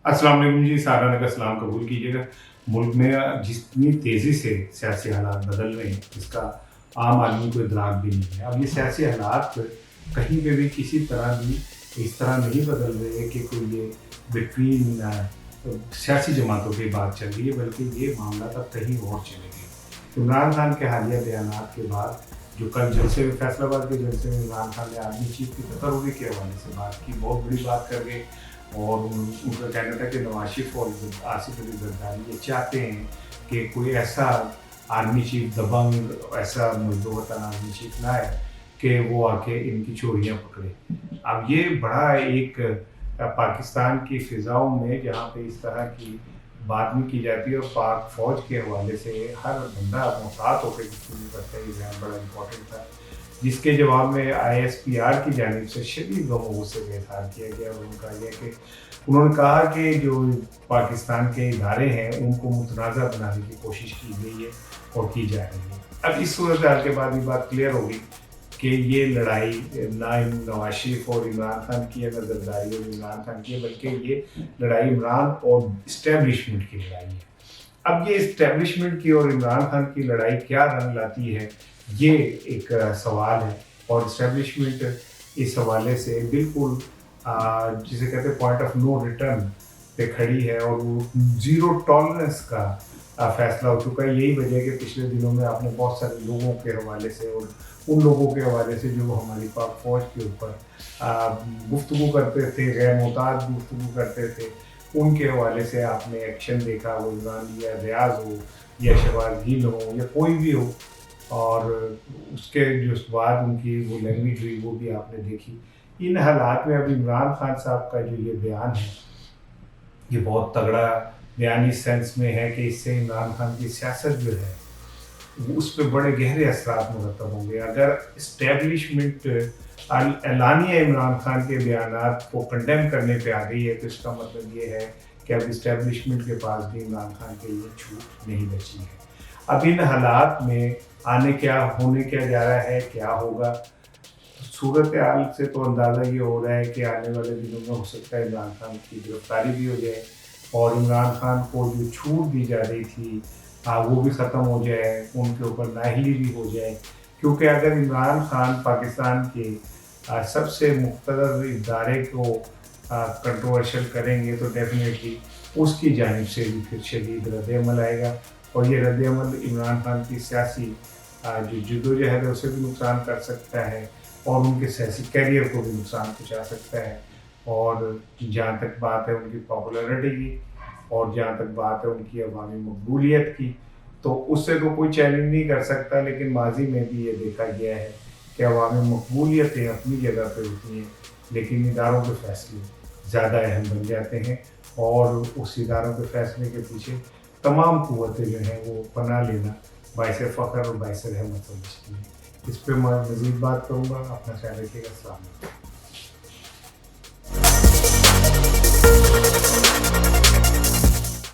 अस्सलाम वालेकुम जी, साराना का सलाम कबूल कीजिएगा। मुल्क में जितनी तेज़ी से सियासी हालात बदल रहे हैं, इसका आम आदमी को इदराक भी नहीं है। अब ये सियासी हालात कहीं पे भी किसी तरह भी इस तरह नहीं बदल रहे कि कोई ये बिटवीन सियासी जमातों की बात चल रही है, बल्कि ये मामला अब कहीं और चले गए। इमरान खान के हालिया बयानात के बाद जो कल जलसे में फैसलाबाद के जलसे में इमरान खान ने आर्मी चीफ की तकर्रुरी के हवाले से बात की, बहुत बड़ी बात कर गए। और उनका कहना था कि नवाज शरीफ और आसिफ अली जरदारी ये चाहते हैं कि कोई ऐसा आर्मी चीफ दबंग, ऐसा मजदूर वतन आर्मी चीफ ना है कि वो आके इनकी चोरियाँ पकड़े। अब ये बड़ा एक पाकिस्तान की फ़िज़ाओं में जहाँ पे इस तरह की बात नहीं की जाती है और पाक फ़ौज के हवाले से हर बंदा मोहतात होकर गुफ्तगू करता है, ये बयान बड़ा इम्पोर्टेंट था। जिसके जवाब में ISPR की जानिब से शदीद गम से इज़हार किया गया और उनका यह कि उन्होंने कहा कि जो पाकिस्तान के इदारे हैं उनको मुतनाज़ा बनाने की कोशिश की गई है और की जा रही है। अब इस सूरत हाल के बाद ये बात क्लियर होगी कि ये लड़ाई ना नवाज शरीफ और इमरान खान की है, ना जरदारी और इमरान खान की है, बल्कि ये लड़ाई इमरान और इस्टेब्लिशमेंट की लड़ाई है। अब ये इस्टेब्लिशमेंट की और इमरान खान की लड़ाई क्या रंग लाती है, ये एक सवाल है। और इस्टेब्लिशमेंट इस हवाले से बिल्कुल जिसे कहते हैं पॉइंट ऑफ नो रिटर्न पे खड़ी है और वो ज़ीरो टॉलरेंस का फैसला हो चुका है। यही वजह है कि पिछले दिनों में आपने बहुत सारे लोगों के हवाले से और उन लोगों के हवाले से जो हमारी पाक फ़ौज के ऊपर गुफ्तगू करते थे, गैर मुताद गुफ्तगू करते थे, उनके हवाले से आपने एक्शन देखा। वो इमरान या रियाज हो या शहबाज गिल हो या कोई भी हो, और उसके जो बाद उनकी वो लैंग्वेज हुई वो भी आपने देखी। इन हालात में अब इमरान खान साहब का जो ये बयान है, ये बहुत तगड़ा बयान इस सेंस में है कि इससे इमरान खान की सियासत जो है उस पर बड़े गहरे असरात मुरतब होंगे। अगर इस्टेब्लिशमेंट एलानिया इमरान खान के बयानात को कंडेम करने पे आ गई है, तो इसका मतलब ये है कि अब इस्टेब्लिशमेंट के पास भी इमरान खान के लिए छूट नहीं बची है। अब इन हालात में होने क्या जा रहा है, क्या होगा, सूरत हाल से तो अंदाज़ा ये हो रहा है कि आने वाले दिनों में हो सकता है इमरान खान की गिरफ्तारी भी हो जाए और इमरान खान को जो छूट दी जा रही थी वो भी ख़त्म हो जाए, उनके ऊपर नाअहली भी हो जाए। क्योंकि अगर इमरान खान पाकिस्तान के सबसे मुक़तदर इदारे को कंट्रोवर्शियल करेंगे तो डेफिनेटली उसकी जानिब से भी फिर शदीद रद्द-ए-अमल आएगा और ये रद्द-ए-अमल इमरान खान की सियासी जो जद्दोजहद है उसे भी नुकसान कर सकता है और उनके सियासी कैरियर को भी नुकसान पहुँचा सकता है। और जहाँ तक बात है उनकी पॉपुलैरिटी की और जहाँ तक बात है उनकी अवामी मकबूलियत की, तो उससे तो कोई चैलेंज नहीं कर सकता। लेकिन माजी में भी ये देखा गया है कि अवामी मकबूलियतें अपनी जगह पे होती हैं, लेकिन इदारों के फैसले ज़्यादा अहम बन जाते हैं और उस इदारों के फैसले के पीछे तमाम क़ुव्वतें जो हैं वो पनाह लेना बाइस फ़ख्र और बाइस रहमत समझती हैं। इस पर मैं मज़ीद बात करूँगा। अपना ख्याल रखिएगा। अस्सलाम वालेकुम।